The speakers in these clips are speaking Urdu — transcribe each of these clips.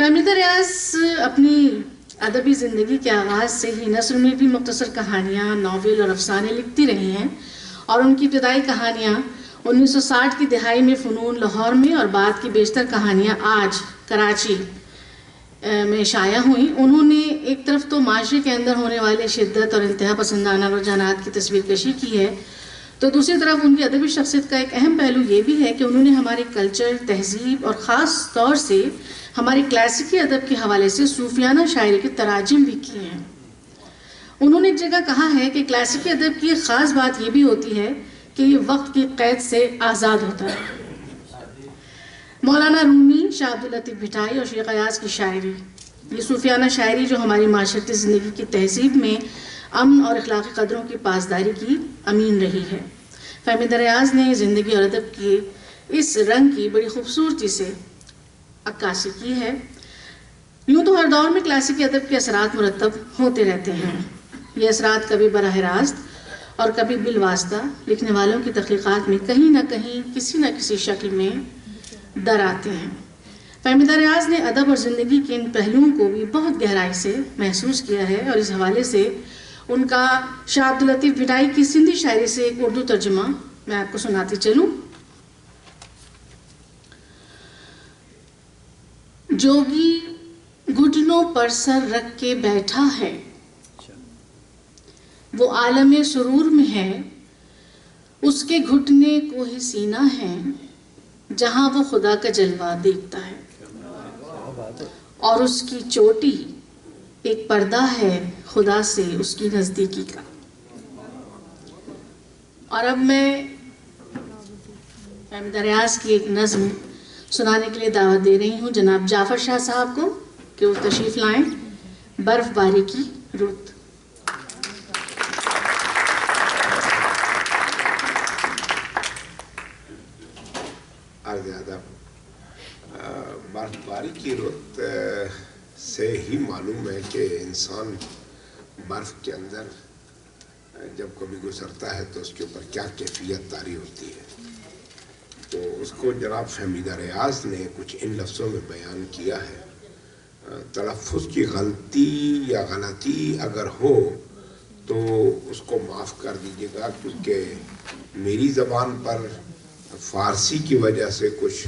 فہمیدہ ریاض اپنی ادبی زندگی کے آغاز سے ہی نثر میں بھی مختصر کہانیاں، ناول اور افسانے لکھتی رہی ہیں، اور ان کی ابتدائی کہانیاں 1960 کی دہائی میں فنون لاہور میں اور بعد کی بیشتر کہانیاں آج کراچی میں شائع ہوئیں۔ انہوں نے ایک طرف تو معاشرے کے اندر ہونے والے شدت اور انتہا پسندانہ رجحانات کی تصویر کشی کی ہے، تو دوسری طرف ان کی ادبی شخصیت کا ایک اہم پہلو یہ بھی ہے کہ انہوں نے ہمارے کلچر، تہذیب اور خاص طور سے ہماری کلاسیکی ادب کے حوالے سے صوفیانہ شاعری کے تراجم بھی کیے ہیں۔ انہوں نے ایک جگہ کہا ہے کہ کلاسیکی ادب کی ایک خاص بات یہ بھی ہوتی ہے کہ یہ وقت کی قید سے آزاد ہوتا ہے۔ مولانا رومی، شاہ عبداللطیف بھٹائی اور شیخ ایاز کی شاعری، یہ صوفیانہ شاعری جو ہماری معاشرتی زندگی کی تہذیب میں امن اور اخلاقی قدروں کی پاسداری کی امین رہی ہے۔ فہمیدہ ریاض نے زندگی اور ادب کی اس رنگ کی بڑی خوبصورتی سے عکاسی کی ہے۔ یوں تو ہر دور میں کلاسیکی ادب کے اثرات مرتب ہوتے رہتے ہیں۔ یہ اثرات کبھی براہ راست اور کبھی بالواسطہ لکھنے والوں کی تخلیقات میں کہیں نہ کہیں کسی نہ کسی شکل میں در آتے ہیں۔ فہمیدہ ریاض نے ادب اور زندگی کے ان پہلوؤں کو بھی بہت گہرائی سے محسوس کیا ہے، اور اس حوالے سے ان کا شاہ عبداللطیف بھٹائی کی سندھی شاعری سے ایک اردو ترجمہ میں آپ کو سناتی چلوں۔ جوگی گھٹنوں پر سر رکھ کے بیٹھا ہے، وہ عالم سرور میں ہے، اس کے گھٹنے کو ہی سینہ ہے، جہاں وہ خدا کا جلوہ دیکھتا ہے، اور اس کی چوٹی ایک پردہ ہے خدا سے اس کی نزدیکی کا۔ اور اب میں فہمیدہ ریاض کی ایک نظم سنانے کے لیے دعوت دے رہی ہوں جناب جعفر شاہ صاحب کو کہ وہ تشریف لائیں۔ برف باری کی رت۔ عرض ادب، برف باری کی رت سے ہی معلوم ہے کہ انسان برف کے اندر جب کبھی گزرتا ہے تو اس کے اوپر کیا کیفیت طاری ہوتی ہے۔ تو اس کو جناب فہمیدہ ریاض نے کچھ ان لفظوں میں بیان کیا ہے۔ تلفظ کی غلطی یا غلطی اگر ہو تو اس کو معاف کر دیجیے گا، کیونکہ میری زبان پر فارسی کی وجہ سے کچھ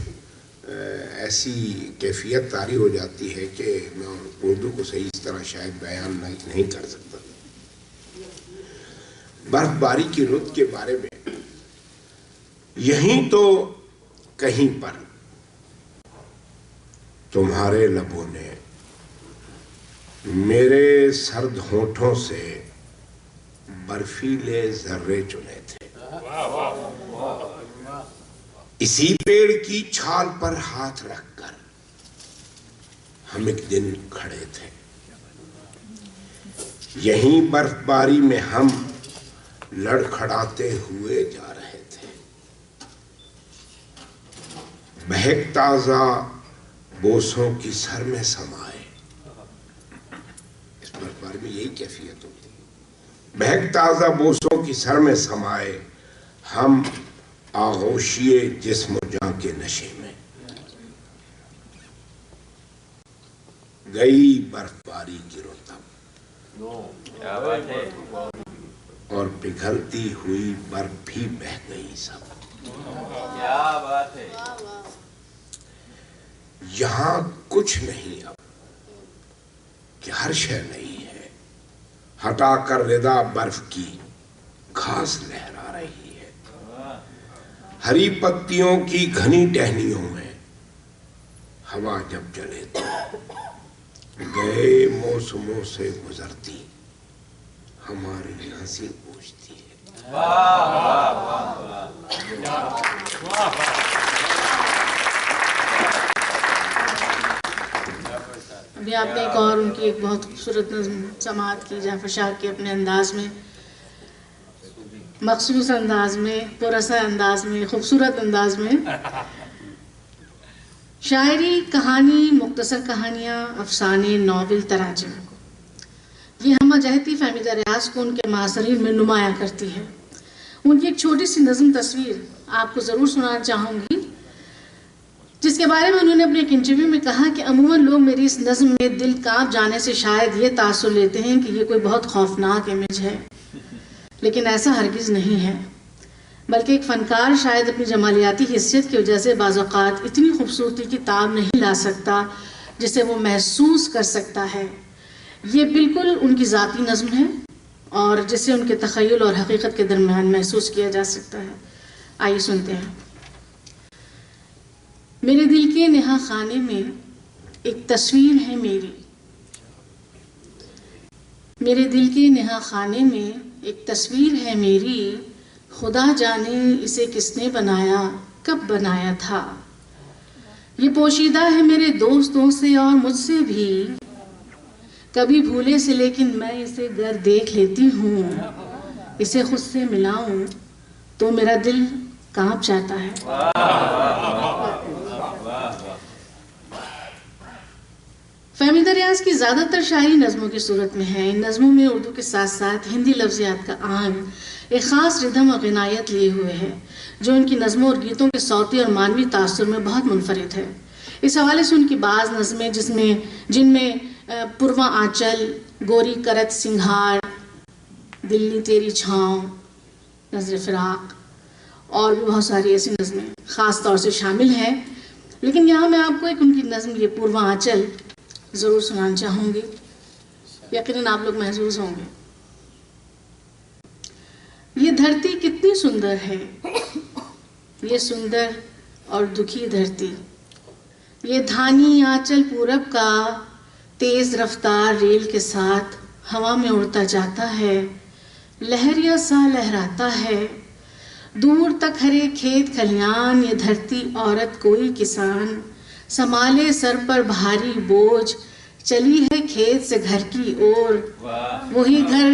ایسی کیفیت طاری ہو جاتی ہے کہ میں اردو کو صحیح اس طرح شاید بیان نہیں کر سکتا۔ برف باری کی رت کے بارے میں یہیں تو کہیں پر تمہارے لبوں نے میرے سرد ہونٹوں سے برفیلے ذرے چنے تھے، اسی پیڑ کی چھال پر ہاتھ رکھ کر ہم ایک دن کھڑے تھے، یہیں برف باری میں ہم لڑکھڑاتے ہوئے جا رہے تھے، بہک تازہ بوسوں کی سر میں سمائے۔ اس برف باری میں یہی کیفیت ہوتی ہے، بہک تازہ بوسوں کی سر میں سمائے ہم آغوشیے جسم و جاں کے نشے میں، گئی برف باری کی رت اور پگھلتی ہوئی برف بھی بہہ گئی سب۔ کیا بات ہے! یہاں کچھ نہیں اب کہ ہر شے نہیں ہے، ہٹا کر ردا برف کی گھاس لہرا رہی ہے، ہری پتیوں کی گھنی ٹہنیوں میں ہوا جب چلے تو گئے موسموں سے گزرتی ہماری ہنسی پوچھتی ہے۔ ابھی آپ نے ایک اور ان کی ایک بہت خوبصورت نظم سماعت کی جعفر شاہ کے اپنے انداز میں، مخصوص انداز میں، پراثر انداز میں، خوبصورت انداز میں۔ شاعری، کہانی، مختصر کہانیاں، افسانے، ناول، تراجم، یہ ہمہ جہتی فہمیدہ ریاض کو ان کے معاصرین میں نمایاں کرتی ہے۔ ان کی ایک چھوٹی سی نظم تصویر آپ کو ضرور سنانا چاہوں گی، جس کے بارے میں انہوں نے اپنے ایک انٹرویو میں کہا کہ عموماً لوگ میری اس نظم میں دل کانپ جانے سے شاید یہ تاثر لیتے ہیں کہ یہ کوئی بہت خوفناک امیج ہے، لیکن ایسا ہرگز نہیں ہے، بلکہ ایک فنکار شاید اپنی جمالیاتی حیثیت کی وجہ سے بعض اوقات اتنی خوبصورتی کی تاب نہیں لا سکتا جسے وہ محسوس کر سکتا ہے۔ یہ بالکل ان کی ذاتی نظم ہے اور جسے ان کے تخیل اور حقیقت کے درمیان محسوس کیا جا سکتا ہے۔ آئیے سنتے ہیں۔ میرے دل کے نہا خانے میں ایک تصویر ہے میری، میرے دل کے نہا خانے میں ایک تصویر ہے میری، خدا جانے اسے کس نے بنایا، کب بنایا تھا۔ یہ پوشیدہ ہے میرے دوستوں سے اور مجھ سے بھی، کبھی بھولے سے لیکن میں اسے گر دیکھ لیتی ہوں، اسے خود سے ملاؤں تو میرا دل کانپ جاتا ہے۔ فہمیدہ ریاض کی زیادہ تر شاعری نظموں کی صورت میں ہے۔ ان نظموں میں اردو کے ساتھ ساتھ ہندی لفظیات کا آن ایک خاص ردھم اور غنایت لیے ہوئے ہے جو ان کی نظموں اور گیتوں کے صوتی اور مانوی تاثر میں بہت منفرد ہے۔ اس حوالے سے ان کی بعض نظمیں جن میں پرواں آنچل، گوری کرت سنگھار، دلی تیری چھاؤں، نظر فراق اور بھی بہت ساری ایسی نظمیں خاص طور سے شامل ہیں، لیکن یہاں میں آپ کو ایک ان کی نظم یہ پرواں آنچل ضرور سنانا چاہوں گی، یقیناً آپ لوگ محظوظ ہوں گے۔ یہ دھرتی کتنی سندر ہے، یہ سندر اور دکھی دھرتی، یہ دھانی آنچل پورب کا تیز رفتار ریل کے ساتھ ہوا میں اڑتا جاتا ہے، لہریا سا لہراتا ہے، دور تک ہرے کھیت کھلیان، یہ دھرتی عورت کوئی کسان، سنبھالے سر پر بھاری بوجھ، چلی ہے کھیت سے گھر کی اور، وہی گھر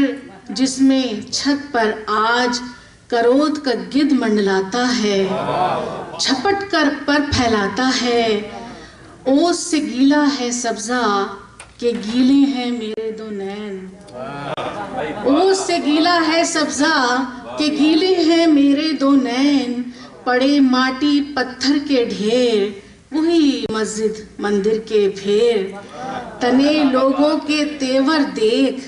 جس میں چھت پر آج کرود کا گدھ منڈلاتا ہے، جھپٹ کر پر پھیلاتا ہے، اوس سے گیلا ہے سبزہ کہ گیلے ہیں میرے دو نین، اوس سے گیلا ہے سبزہ کہ گیلے ہیں میرے دو نین، پڑے ماٹی پتھر کے ڈھیر، وہی مسجد مندر کے پھیر، تنے لوگوں کے تیور دیکھ،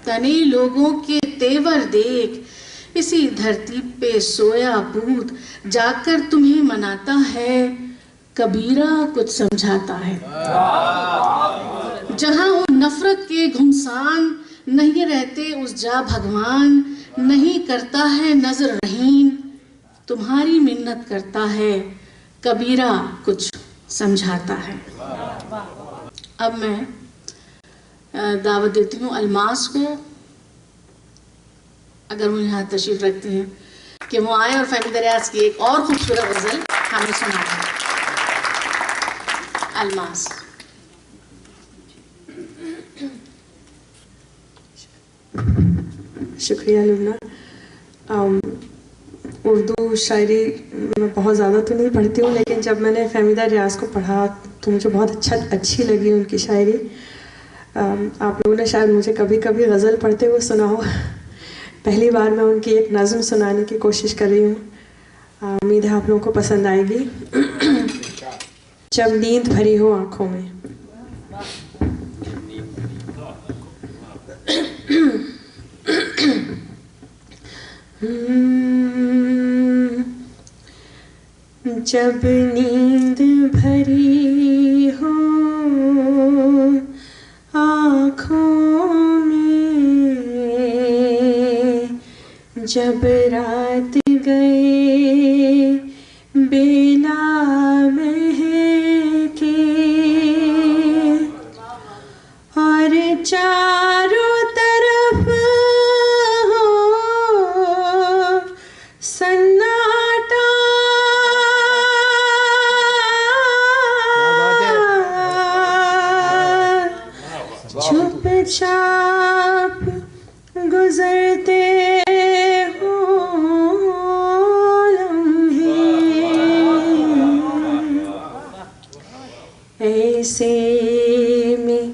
تنے لوگوں کے تیور دیکھ، اسی دھرتی پہ سویا بھوت جا کر تمہیں مناتا ہے، کبیرہ کچھ سمجھاتا ہے۔ جہاں وہ نفرت کے گھمسان، نہیں رہتے اس جا بھگوان، نہیں کرتا ہے نظر رحیم، تمہاری منت کرتا ہے، کبیرہ کچھ سمجھاتا ہے۔ اب میں دعوت دیتی ہوں الماس کو، اگر وہ یہاں تشریف رکھتے ہیں، کہ وہ آئیں اور فہمیدہ ریاض کی ایک اور خوبصورت غزل ہمیں سنائیں۔ الماس۔ شکریہ لبنہ۔ اردو شاعری میں بہت زیادہ تو نہیں پڑھتی ہوں، لیکن جب میں نے فہمیدہ ریاض کو پڑھا تو مجھے بہت اچھی لگی ان کی شاعری۔ آپ لوگوں نے شاید مجھے کبھی کبھی غزل پڑھتے ہوئے سنا ہو، پہلی بار میں ان کی ایک نظم سنانے کی کوشش کر رہی ہوں، امید ہے آپ لوگوں کو پسند آئے گی۔ جب نیند بھری ہو آنکھوں میں۔ جب نیند بھری ہو آنکھوں میں، جب رات گئے بیلا مہکے، اور چاروں طرف ہو سناٹا، چپ چاپ گزرتے ایسے میں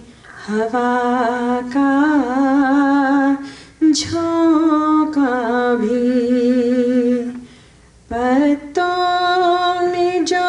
ہوا کا جھونکا بھی، پتوں میں جو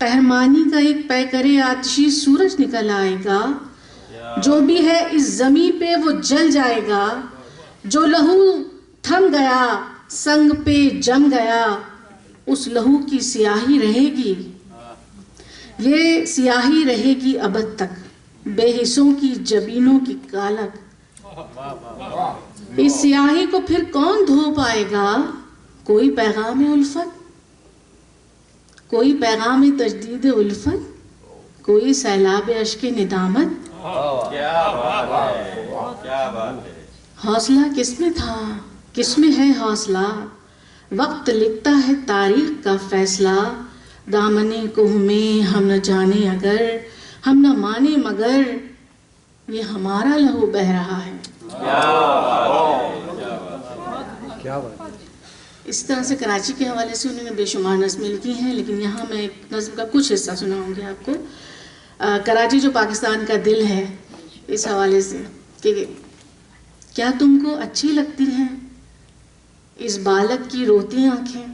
قہرمانی کا ایک پیکرے آتشی سورج نکل آئے گا، جو بھی ہے اس زمیں پہ وہ جل جائے گا، جو لہو تھم گیا سنگ پہ جم گیا، اس لہو کی سیاہی رہے گی، یہ سیاہی رہے گی ابد تک، بے حصوں کی جبینوں کی کالک۔ اس سیاہی کو پھر کون دھو پائے گا؟ کوئی پیغام الفت، کوئی پیغام تجدید الفت، کوئی سیلاب اشک ندامت۔ حوصلہ کس میں تھا، کس میں ہے حوصلہ؟ وقت لکھتا ہے تاریخ کا فیصلہ، دامنے کوہ میں ہم نہ جانے اگر، ہم نہ مانے مگر، یہ ہمارا لہو بہہ رہا ہے۔ کیا بات ہے۔ اس طرح سے کراچی کے حوالے سے انہوں نے بے شمار نظمیں لکھی ہیں، لیکن یہاں میں ایک نظم کا کچھ حصہ سناؤں گی آپ کو۔ کراچی جو پاکستان کا دل ہے، اس حوالے سے کہ کیا تم کو اچھی لگتی ہیں اس بالک کی روتی آنکھیں،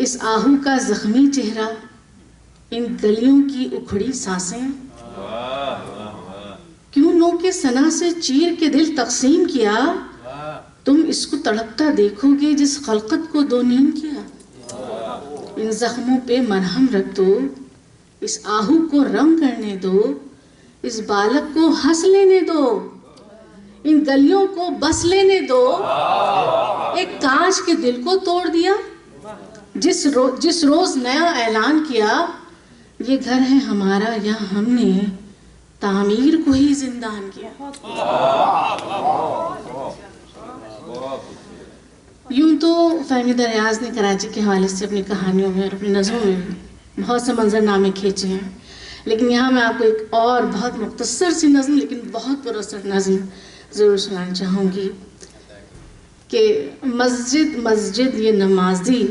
اس آہو کا زخمی چہرہ، ان گلیوں کی اکھڑی سانسیں؟ کیوں نو کے ثنا سے چیر کے دل تقسیم کیا، تم اس کو تڑپتا دیکھو گے جس خلقت کو دو نیم کیا۔ ان زخموں پہ مرہم رکھ دو، اس آہو کو رم کرنے دو، اس بالک کو ہنس لینے دو، ان گلیوں کو بس لینے دو۔ ایک کانچ کے دل کو توڑ دیا، جس روز نیا اعلان کیا، یہ گھر ہے ہمارا یا ہم نے تعمیر کو ہی زندان کیا۔ یوں تو فہمیدہ ریاض نے کراچی کے حوالے سے اپنی کہانیوں میں اور اپنی نظموں میں بہت سے منظر نامے کھینچے ہیں، لیکن یہاں میں آپ کو ایک اور بہت مختصر سی نظم لیکن بہت پراثر نظم ضرور سنانا چاہوں گی کہ مسجد مسجد یہ نمازی،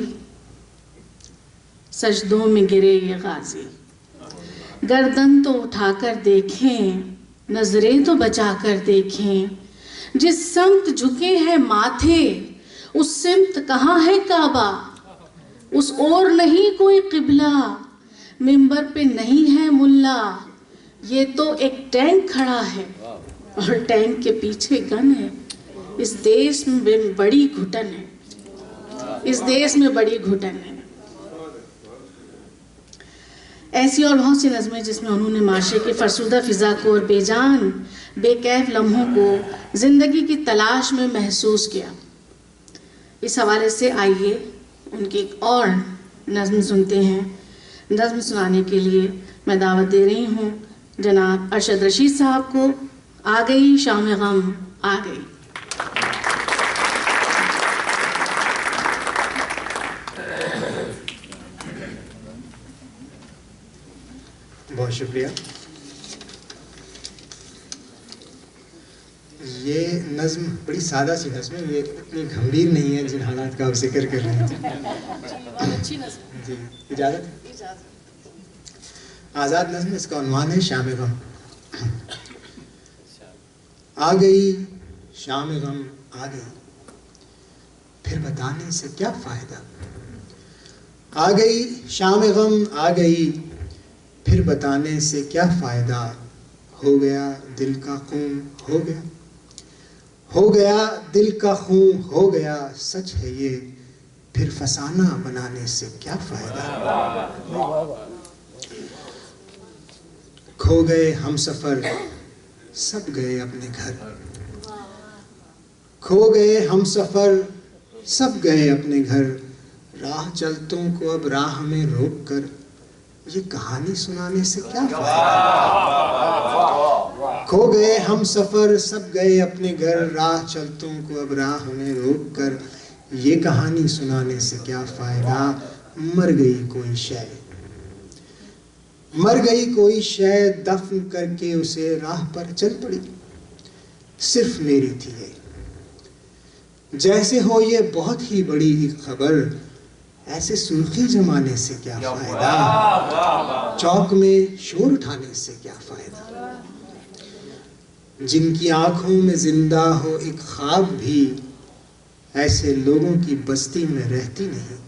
سجدوں میں گرے یہ غازی، گردن تو اٹھا کر دیکھیں، نظریں تو بچا کر دیکھیں، جس سمت جھکے ہیں ماتھے اس سمت کہاں ہے کعبہ، اس اور نہیں کوئی قبلہ، منبر پہ نہیں ہے ملا، یہ تو ایک ٹینک کھڑا ہے اور ٹینک کے پیچھے گن ہے، اس دیش میں بڑی گھٹن ہے، اس دیش میں بڑی گھٹن ہے۔ ایسی اور بہت سی نظمیں جس میں انہوں نے معاشرے کی فرسودہ فضا کو اور بے جان بے کیف لمحوں کو زندگی کی تلاش میں محسوس کیا۔ اس حوالے سے آئیے ان کی ایک اور نظم سنتے ہیں۔ نظم سنانے کے لیے میں دعوت دے رہی ہوں جناب ارشد رشید صاحب کو۔ آ گئی شام غم آ گئی۔ بہت شکریہ۔ یہ نظم بڑی سادہ سی نظم ہے، یہ اتنی گھمبیر نہیں ہے جن حالات کا آپ ذکر کر رہے ہیں۔ اچھی نظم جی اجازت ہے؟ آزاد نظم، اس کا عنوان ہے شام غم۔ آ گئی شام غم آ گئی، پھر بتانے سے کیا فائدہ، آ گئی شام غم آ گئی، پھر بتانے سے کیا فائدہ، ہو گیا دل کا خون ہو گیا، ہو گیا دل کا خون ہو گیا، سچ ہے یہ، پھر فسانہ بنانے سے کیا فائدہ، کھو گئے ہم سفر سب گئے اپنے گھر، کھو گئے ہم سفر سب گئے اپنے گھر، راہ چلتوں کو اب راہ میں روک کر یہ کہانی سنانے سے کیا فائدہ، کھو گئے ہم سفر سب گئے اپنے گھر، راہ چلتوں کو اب راہ میں روک کر یہ کہانی سنانے سے کیا فائدہ، مر گئی کوئی شے، مر گئی کوئی شے، دفن کر کے اسے راہ پر چل پڑی، صرف میری تھی یہ، جیسے ہو یہ بہت ہی بڑی خبر، ایسے سرخی جمانے سے کیا فائدہ، چوک میں شور اٹھانے سے کیا فائدہ، جن کی آنکھوں میں زندہ ہو ایک خواب بھی، ایسے لوگوں کی بستی میں رہتی نہیں،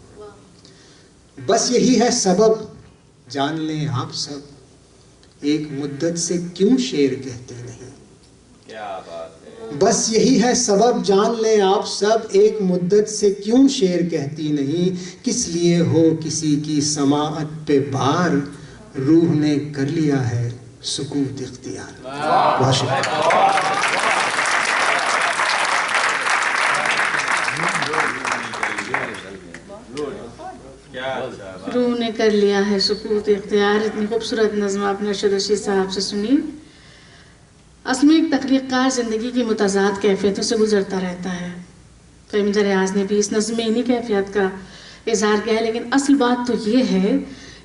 بس یہی ہے سبب جان لیں آپ سب ایک مدت سے کیوں شعر کہتی نہیں. کیا بات ہے. بس یہی ہے سبب جان لیں آپ سب ایک مدت سے کیوں شعر کہتی نہیں. کس لیے ہو کسی کی سماعت پہ بار روح نے کر لیا ہے سکوت اختیار. بہت شکریہ. روح نے کر لیا ہے سکوت اختیار. اتنی خوبصورت نظم آپ نے ارشد رشید صاحب سے سنی. اصل میں ایک تخلیق کار زندگی کی متضاد کیفیتوں سے گزرتا رہتا ہے. فہمیدہ ریاض نے بھی اس نظم میں انہی کیفیت کا اظہار کیا ہے، لیکن اصل بات تو یہ ہے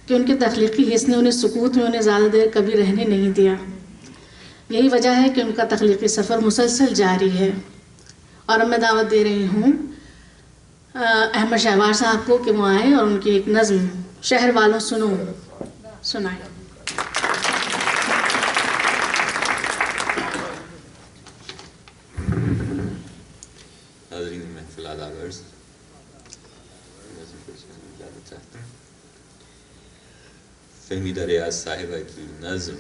کہ ان کے تخلیقی حس نے انہیں سکوت میں انہیں زیادہ دیر کبھی رہنے نہیں دیا. یہی وجہ ہے کہ ان کا تخلیقی سفر مسلسل جاری ہے. اور اب میں دعوت دے رہی ہوں احمد شہوار صاحب کو کہ وہ آئیں اور ان کی ایک نظم شہر والوں سنو سنائیں. حاضرین محفل آدابرز، چاہتا ہوں فہمیدہ ریاض صاحبہ کی نظم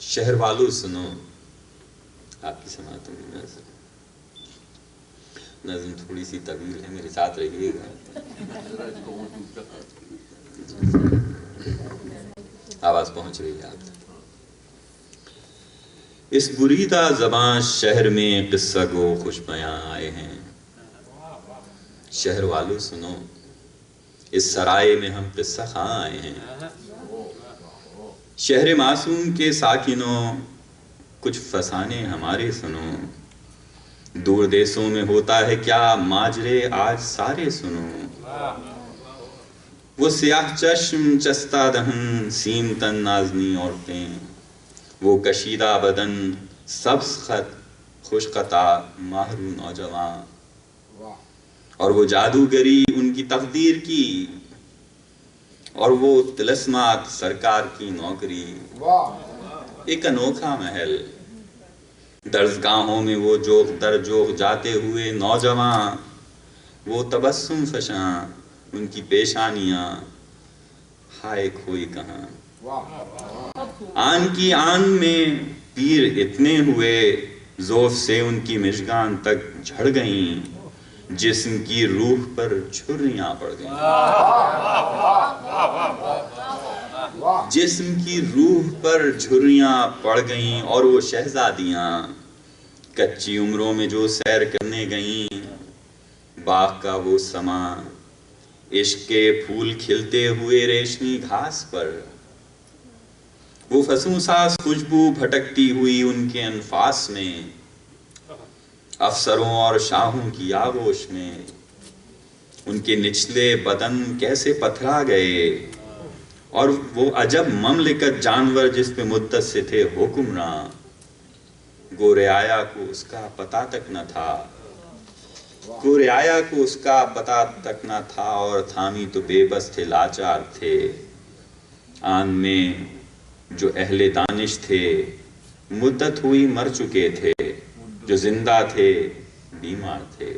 شہر والوں سنو آپ کی سماعتوں میں نظم تھوڑی سی طویل ہے، میرے ساتھ رہیے گا. آواز پہنچ رہی ہے آپ تک. اس بریدہ زبان شہر میں قصہ گو خوش بیاں آئے ہیں. شہر والوں سنو اس سرائے میں ہم قصہ خواں آئے ہیں. شہر معصوم کے ساکنوں کچھ فسانے ہمارے سنو. دور دیسوں میں ہوتا ہے کیا ماجرے آج سارے سنو. وہ سیاہ چشم چستہ دہن سیم تن نازنی عورتیں، وہ کشیدہ بدن سبز خط خوش قطع ماہرو نوجوان، اور وہ جادوگری ان کی تقدیر کی، اور وہ طلسمات سرکار کی نوکری. ایک انوکھا محل درسگاہوں میں وہ جوق در جوق جاتے ہوئے نوجوان، وہ تبسم فشاں ان کی پیشانیاں ہائے کھوئی کہاں. آن کی آن میں پیر اتنے ہوئے زوف سے ان کی مشگان تک جھڑ گئیں، جسم کی روح پر چھریاں پڑ گئیں. جسم کی روح پر جھریاں پڑ گئیں، اور وہ شہزادیاں کچی عمروں میں جو سیر کرنے گئیں. باغ کا وہ سما عشق کے پھول کھلتے ہوئے ریشمی گھاس پر، وہ فسوں ساس خوشبو بھٹکتی ہوئی ان کے انفاس میں. افسروں اور شاہوں کی آغوش میں ان کے نچلے بدن کیسے پتھرا گئے، اور وہ عجب مملکت جانور جس پہ مدت سے تھے حکمراں، گورے آیا کو اس کا پتہ تک نہ تھا. گورے آیا کو اس کا پتہ تک نہ تھا، اور تھامی تو بے بس تھے لاچار تھے. آن میں جو اہل دانش تھے مدت ہوئی مر چکے تھے، جو زندہ تھے بیمار تھے.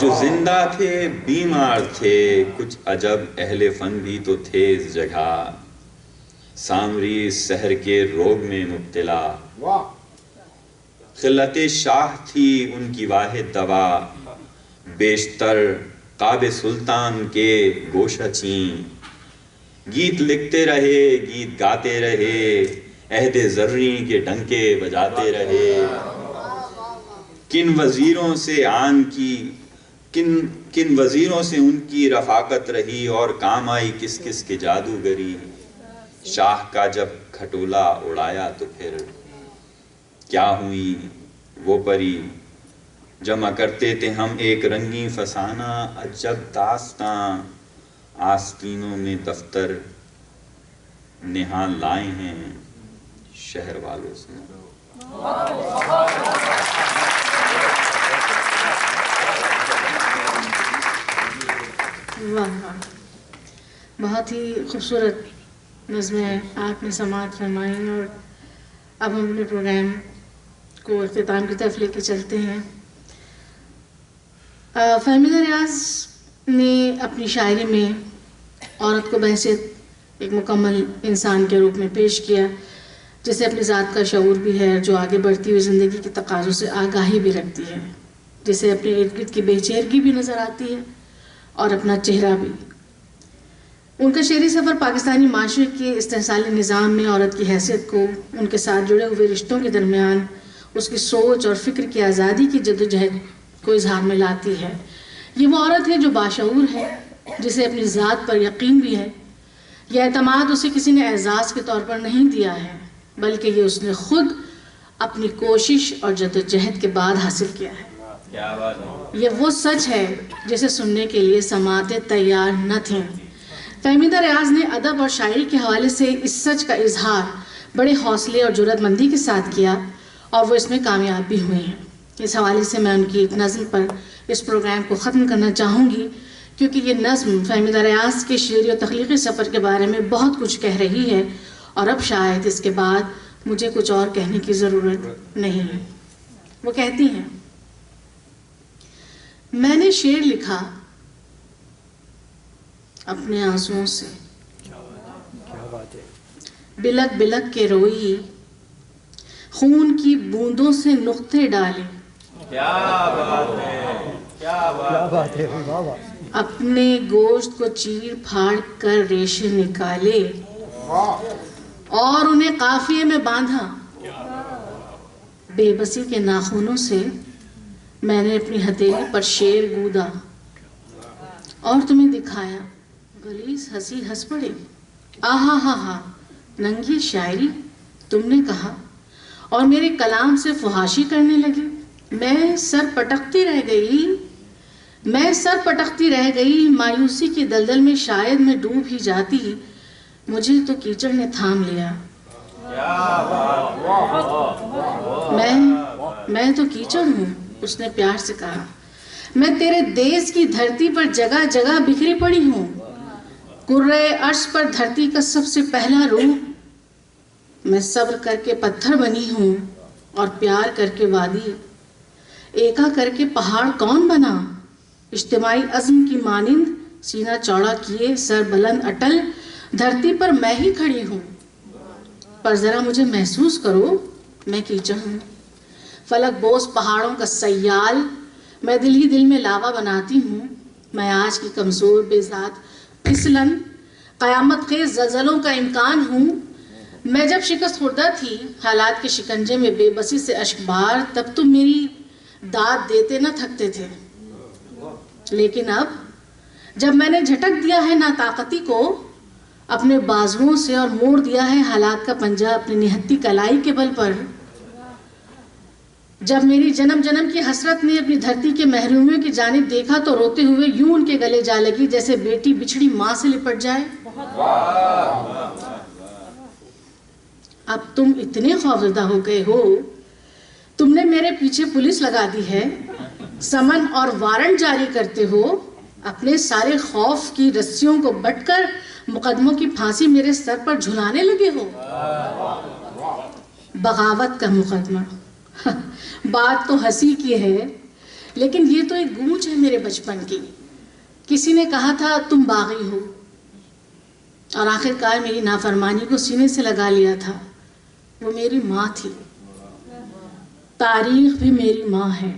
جو زندہ تھے بیمار تھے. کچھ عجب اہل فن بھی تو تھے اس جگہ، سامری سحر کے روگ میں مبتلا. خلت شاہ تھی ان کی واحد دوا، بیشتر قاب سلطان کے گوشہ چین. گیت لکھتے رہے گیت گاتے رہے، عہد زریں کے ڈنکے بجاتے رہے. کن وزیروں سے کن وزیروں سے ان کی رفاقت رہی، اور کام آئی کس کس کے جادوگری. شاہ کا جب کھٹولا اڑایا تو پھر کیا ہوئی وہ پری. جمع کرتے تھے ہم ایک رنگی فسانہ، عجب داستاں آستینوں میں دفتر نہال لائے ہیں شہر والوں سے. واہ واہ، بہت ہی خوبصورت نظمیں آپ نے سماعت فرمائیں. اور اب ہم اپنے پروگرام کو اختتام کی طرف لے کے چلتے ہیں. فہمیدہ ریاض نے اپنی شاعری میں عورت کو بحیثیت ایک مکمل انسان کے روپ میں پیش کیا جسے اپنی ذات کا شعور بھی ہے، جو آگے بڑھتی ہوئی زندگی کے تقاضوں سے آگاہی بھی رکھتی ہے، جسے اپنے ارد گرد کی بے چہرگی بھی نظر آتی ہے اور اپنا چہرہ بھی۔ ان کا شعری سفر پاکستانی معاشرے کے استحصالی نظام میں عورت کی حیثیت کو، ان کے ساتھ جڑے ہوئے رشتوں کے درمیان اس کی سوچ اور فکر کی آزادی کی جدوجہد کو اظہار میں لاتی ہے۔ یہ وہ عورت ہے جو باشعور ہے، جسے اپنی ذات پر یقین بھی ہے۔ یہ اعتماد اسے کسی نے اعزاز کے طور پر نہیں دیا ہے، بلکہ یہ اس نے خود اپنی کوشش اور جدوجہد کے بعد حاصل کیا ہے۔ یہ وہ سچ ہے جسے سننے کے لیے سماعتیں تیار نہ تھیں۔ فہمیدہ ریاض نے ادب اور شاعری کے حوالے سے اس سچ کا اظہار بڑے حوصلے اور جرأت مندی کے ساتھ کیا اور وہ اس میں کامیاب بھی ہوئی ہیں۔ اس حوالے سے میں ان کی ایک نظم پر اس پروگرام کو ختم کرنا چاہوں گی، کیونکہ یہ نظم فہمیدہ ریاض کے شعری و تخلیقی سفر کے بارے میں بہت کچھ کہہ رہی ہے، اور اب شاید اس کے بعد مجھے کچھ اور کہنے کی ضرورت نہیں ہے۔ وہ کہتی ہیں، میں نے شعر لکھا اپنے آنسوؤں سے، بلک بلک کے روئی، خون کی بوندوں سے نقطے ڈالے، اپنے گوشت کو چیر پھاڑ کر ریشے نکالے اور انہیں قافیے میں باندھا، بے بسی کے ناخنوں سے میں نے اپنی ہتھیلی پر شیر گودا اور تمہیں دکھایا، غلیظ ہنسی ہنس پڑے، آہا ہا ہا ننگی شاعری تم نے کہا، اور میرے کلام سے فحاشی کرنے لگے۔ میں سر پٹکتی رہ گئی، مایوسی کی دلدل میں شاید میں ڈوب ہی جاتی، مجھے تو کیچڑ نے تھام لیا۔ میں تو کیچڑ ہوں، اس نے پیار سے کہا، میں تیرے دیس کی دھرتی پر جگہ جگہ بکھری پڑی ہوں، کرۂ عرش پر دھرتی کا سب سے پہلا روح، میں صبر کر کے پتھر بنی ہوں اور پیار کر کے وادی، ایکا کر کے پہاڑ کون بنا، اجتماعی عزم کی مانند سینہ چوڑا کیے سر بلند اٹل دھرتی پر میں ہی کھڑی ہوں، پر ذرا مجھے محسوس کرو میں کیچڑ ہوں، فلک بوس پہاڑوں کا سیال، میں دل ہی دل میں لاوا بناتی ہوں، میں آج کی کمزور بے ذات پھسلن قیامت خیز زلزلوں کا امکان ہوں، میں جب شکست خوردہ تھی حالات کے شکنجے میں بے بسی سے اشک بار، تب تم میری داد دیتے نہ تھکتے تھے، لیکن اب جب میں نے جھٹک دیا ہے ناطاقتی کو اپنے بازوؤں سے اور موڑ دیا ہے حالات کا پنجہ اپنی نہتی کلائی کے بل پر، جب میری جنم جنم کی حسرت نے اپنی دھرتی کے محرومیوں کی جانب دیکھا تو روتے ہوئے یوں ان کے گلے جا لگی جیسے بیٹی بچھڑی ماں سے لپٹ جائے۔ اب تم اتنے خوفزدہ ہو گئے ہو، تم نے میرے پیچھے پولیس لگا دی ہے، سمن اور وارنٹ جاری کرتے ہو، اپنے سارے خوف کی رسیوں کو بٹ کر مقدموں کی پھانسی میرے سر پر جھلانے لگے ہو۔ بغاوت کا مقدمہ، بات تو ہنسی کی ہے، لیکن یہ تو ایک گونج ہے میرے بچپن کی۔ کسی نے کہا تھا تم باغی ہو، اور آخر کار میری نافرمانی کو سینے سے لگا لیا تھا۔ وہ میری ماں تھی، تاریخ بھی میری ماں ہے۔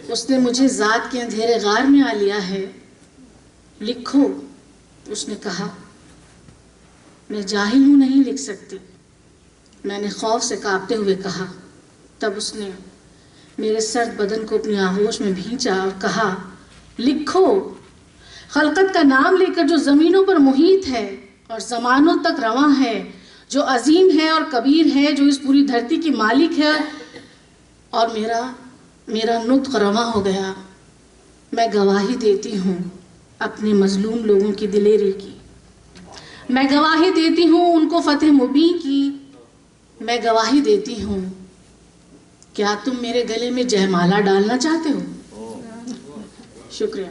اس نے مجھے ذات کے اندھیرے غار میں آ لیا ہے۔ لکھو، اس نے کہا۔ میں جاہل ہوں، نہیں لکھ سکتی، میں نے خوف سے کانپتے ہوئے کہا۔ تب اس نے میرے سرد بدن کو اپنی آغوش میں بھینچا اور کہا، لکھو، خلقت کا نام لے کر جو زمینوں پر محیط ہے اور زمانوں تک رواں ہے، جو عظیم ہے اور کبیر ہے، جو اس پوری دھرتی کی مالک ہے، اور میرا نطق رواں ہو گیا۔ میں گواہی دیتی ہوں اپنے مظلوم لوگوں کی دلیری کی، میں گواہی دیتی ہوں ان کو فتح مبین کی، میں گواہی دیتی ہوں۔ کیا تم میرے گلے میں جے مالا ڈالنا چاہتے ہو؟ شکریہ۔